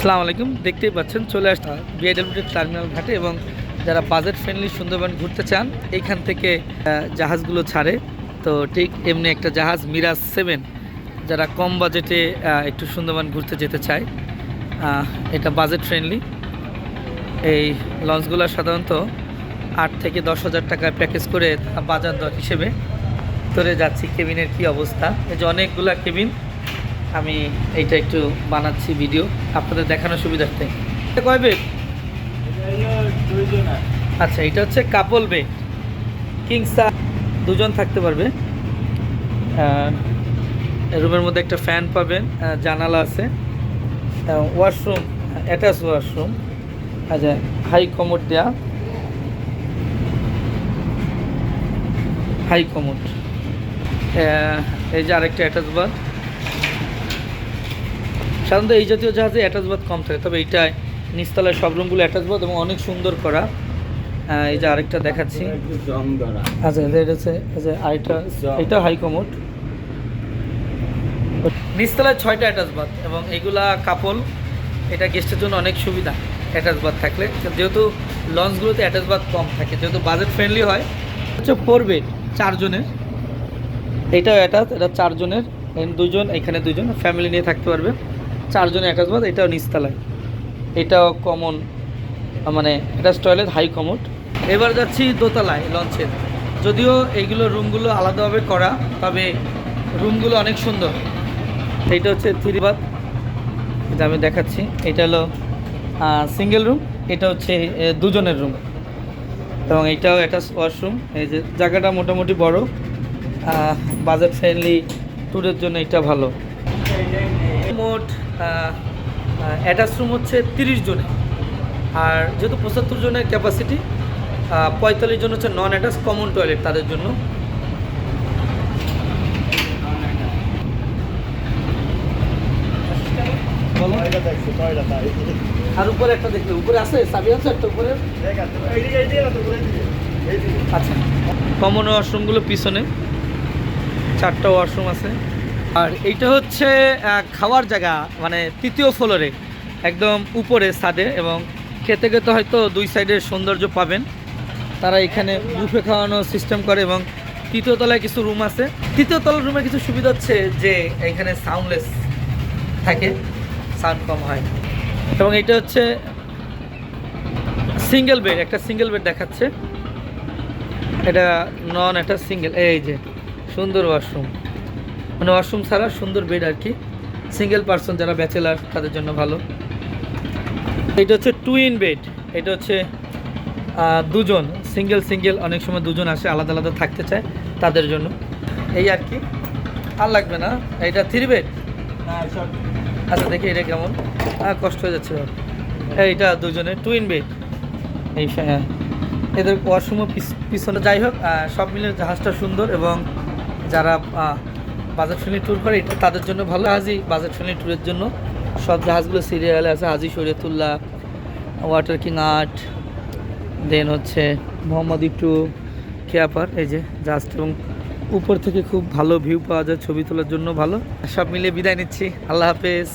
আসসালামু আলাইকুম। দেখতেই পাচ্ছেন চলে আসছে বিআইডব্লিউটি টার্মিনাল ঘাটে, এবং যারা বাজেট ফ্রেন্ডলি সুন্দরবন ঘুরতে চান এইখান থেকে জাহাজগুলো ছাড়ে। তো ঠিক এমনি একটা জাহাজ মিরাজ 7, যারা কম বাজেটে একটু সুন্দরবন ঘুরতে যেতে চায়, এটা বাজেট ফ্রেন্ডলি। এই লঞ্চগুলো সাধারণত 8 থেকে 10,000 টাকায় প্যাকেজ করে বাজার দর হিসেবে ধরে যাচ্ছি। কেবিনের কি অবস্থা, এই যে অনেকগুলা কেবিন, আমি এইটা একটু বানাচ্ছি ভিডিও আপনাদের দেখানোর সুবিধার্থে। এটা কয় বেড? আচ্ছা, এটা হচ্ছে কাপল বেড, কিং সাইজ, দুজন থাকতে পারবে। রুমের মধ্যে একটা ফ্যান পাবেন, জানালা আছে, ওয়াশরুম, অ্যাটাচ ওয়াশরুম। আচ্ছা, হাই কমোড দেয়া, হাই কমোড। এই যে আরেকটা অ্যাটাচ বাথ। সাধারণত এই জাতীয় জাহাজে অ্যাটাচ বাথ কম থাকে, তবে এইটায় নিচতলায় সব রুমগুলো অ্যাটাচ বাথ এবং অনেক সুন্দর করা। এই যে আরেকটা দেখাচ্ছি। আচ্ছা, এটা হচ্ছে আরেকটা, এটা হাই কমোড। নিচতলায় 6টা অ্যাটাচ বাথ, এবং এইগুলা কাপল। এটা গেস্টের জন্য অনেক সুবিধা অ্যাটাচ বাথ থাকলে, যেহেতু লঞ্চগুলোতে অ্যাটাচ বাথ কম থাকে, যেহেতু বাজেট ফ্রেন্ডলি হয়। হচ্ছে 4 বেড, 4 জনের। এইটাও অ্যাটাচ, এটা 4 জনের, দুজন এখানে, দুজন ফ্যামিলি নিয়ে থাকতে পারবে। 4 জনের অ্যাটাচ বাথ। এটাও নিচতলায়, এটাও কমন, মানে অ্যাটাচ টয়লেট, হাই কমোড। এবার যাচ্ছি দোতলায় লঞ্চের। যদিও এইগুলো রুমগুলো আলাদাভাবে করা, তবে রুমগুলো অনেক সুন্দর। এইটা হচ্ছে 3 বাথ, এটা আমি দেখাচ্ছি। এটা হলো সিঙ্গেল রুম, এটা হচ্ছে দুজনের রুম, এবং এইটাও অ্যাটাচ ওয়াশরুম। এই যে জায়গাটা মোটামুটি বড়, বাজেট ফ্রেন্ডলি ট্যুরের জন্য এটা ভালো। মোট অ্যাটাচ রুম হচ্ছে 30 জনের, আর যেহেতু 75 জনের ক্যাপাসিটি, 45 জন হচ্ছে নন অ্যাটাচ কমন টয়লেট তাদের জন্য। আর উপরে একটা দেখবে, উপরে আছে চাবি আছে একটা উপরে। আচ্ছা, কমন ওয়াশরুমগুলো পিছনে, 4টা ওয়াশরুম আছে। আর এইটা হচ্ছে খাওয়ার জায়গা, মানে 3য় ফ্লোরে একদম উপরে ছাদে, এবং খেতে খেতে হয়তো 2 সাইডের সৌন্দর্য পাবেন। তারা এখানে বুফে খাওয়ানোর সিস্টেম করে, এবং 3য় তলায় কিছু রুম আছে। 3য় তলার রুমের কিছু সুবিধা হচ্ছে যে এখানে সাউন্ডলেস থাকে, সাউন্ড কম হয়। এবং এটা হচ্ছে সিঙ্গেল বেড, একটা সিঙ্গেল বেড দেখাচ্ছে। এটা নন, একটা সিঙ্গেল। এই যে সুন্দর ওয়াশরুম, মানে ওয়াশরুম ছাড়া সুন্দর বেড আর কি। সিঙ্গেল পার্সন যারা ব্যাচেলার তাদের জন্য ভালো। এটা হচ্ছে টুইন বেড, এটা হচ্ছে দুজন, সিঙ্গেল অনেক সময় দুজন আসে, আলাদা আলাদা থাকতে চায় তাদের জন্য। এই আর কি, আর লাগবে না। এটা 3 বেড। আচ্ছা, দেখি এটা কেমন, কষ্ট হয়ে যাচ্ছে। এইটা দুজনের টুইন বেড। এই এদের ওয়াশরুমও পিছনে। যাই হোক, সব মিলে জাহাজটা সুন্দর, এবং যারা বাজেট ফ্রেন্ডলি ট্যুর করে এটা তাদের জন্য ভালো। হাজি বাজেট ফ্রেন্ডলি ট্যুরের জন্য সব জাহাজগুলো সিরিয়ালে আছে। হাজি শরীয়তুল্লাহ, ওয়াটার কিং 8, দেন হচ্ছে মোহাম্মদী টু, খেয়াপার। এই যে জাহাজটা, এবং উপর থেকে খুব ভালো ভিউ পাওয়া যায়, ছবি তোলার জন্য ভালো। সব মিলিয়ে বিদায় নিচ্ছি, আল্লাহ হাফেজ।